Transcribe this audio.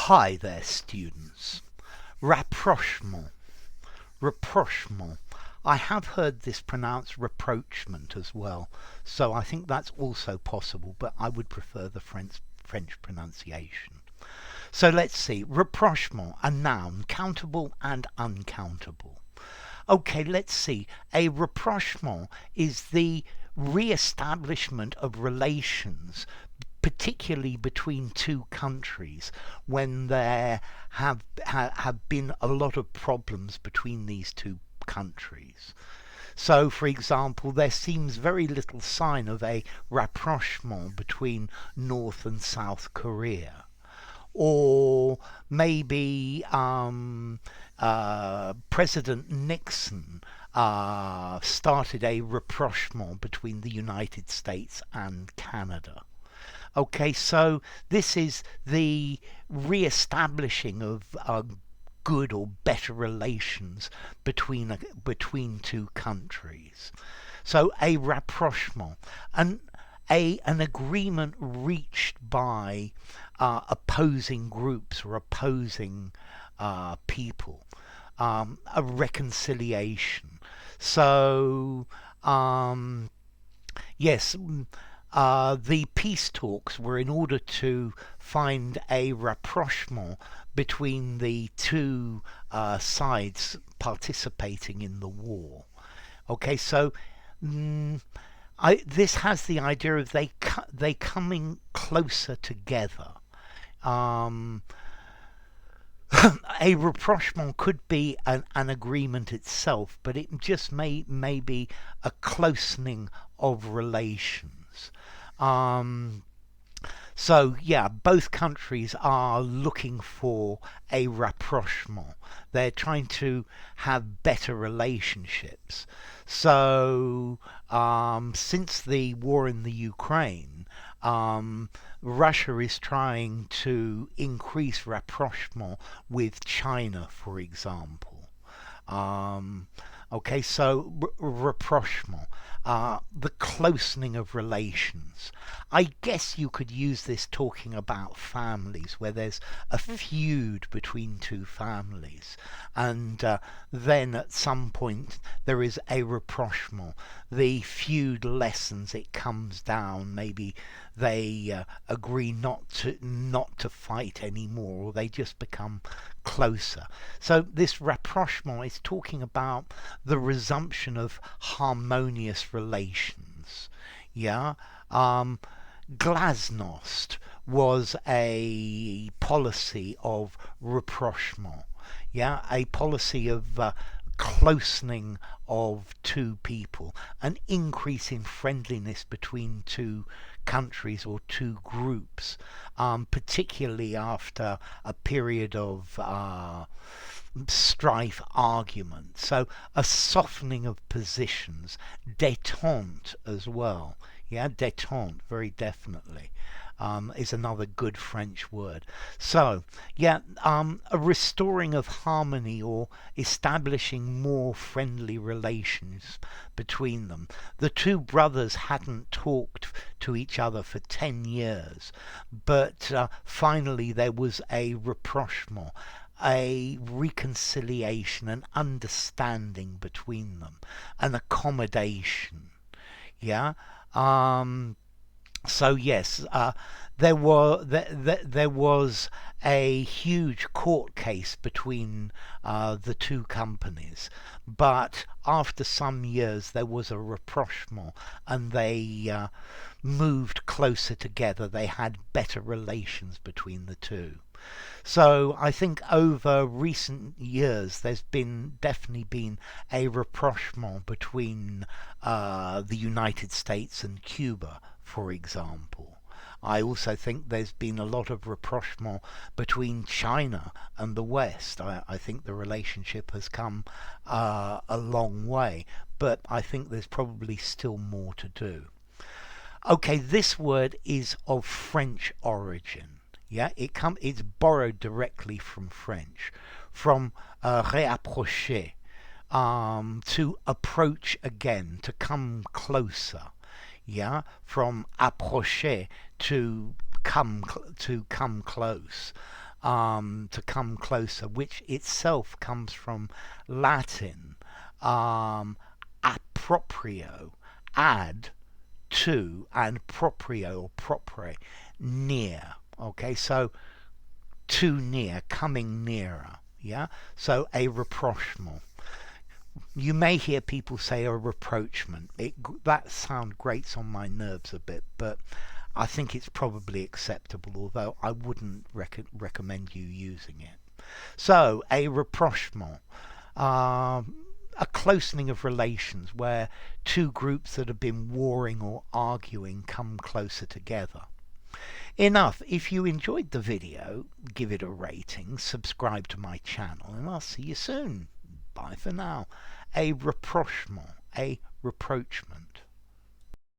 Hi there, students. Rapprochement. Rapprochement. I have heard this pronounced rapprochement as well, so I think that's also possible, but I would prefer the French pronunciation. So let's see. Rapprochement, a noun, countable and uncountable. Okay, let's see. A rapprochement is the re-establishment of relations, particularly between two countries, when there have been a lot of problems between these two countries. So, for example, there seems very little sign of a rapprochement between North and South Korea. Or maybe President Nixon started a rapprochement between the United States and Canada. Okay, so this is the re-establishing of good or better relations between two countries. So a rapprochement, an agreement reached by opposing groups or opposing people, a reconciliation. So yes. The peace talks were in order to find a rapprochement between the two sides participating in the war. Okay, so this has the idea of they coming closer together. A rapprochement could be an agreement itself, but it just may be a closening of relations. So yeah, both countries are looking for a rapprochement. They're trying to have better relationships. So since the war in the Ukraine, Russia is trying to increase rapprochement with China, for example. Okay, so rapprochement, the closening of relations. I guess you could use this talking about families where there's a feud between two families, and then at some point there is a rapprochement. The feud lessens, it comes down. Maybe they agree not to fight anymore, or they just become closer. So this rapprochement is talking about the resumption of harmonious relations. Yeah. Glasnost was a policy of rapprochement. Yeah, a policy of closening of two people, an increase in friendliness between two countries or two groups, particularly after a period of strife, argument. So a softening of positions, détente as well. Yeah, détente, very definitely. Is another good French word. So, yeah, a restoring of harmony or establishing more friendly relations between them. The two brothers hadn't talked to each other for 10 years, but finally there was a rapprochement, a reconciliation, an understanding between them, an accommodation. Yeah. So yes, there was a huge court case between the two companies, but after some years there was a rapprochement, and they moved closer together. They had better relations between the two. So I think over recent years there's definitely been a rapprochement between the United States and Cuba, for example. I also think there's been a lot of rapprochement between China and the West. I think the relationship has come a long way, but I think there's probably still more to do. Okay, this word is of French origin. Yeah, it's borrowed directly from French, from réapprocher, to approach again, to come closer. Yeah, from approcher, to come close. to come closer, which itself comes from Latin approprio, add to, and proprio or propre, near. Okay, so too near, coming nearer. Yeah, so a rapprochement. You may hear people say a rapprochement. That sound grates on my nerves a bit, but I think it's probably acceptable, although I wouldn't recommend you using it. So a rapprochement, a closening of relations where two groups that have been warring or arguing come closer together. Enough. If you enjoyed the video, give it a rating, subscribe to my channel, and I'll see you soon. Bye for now. A rapprochement, a rapprochement.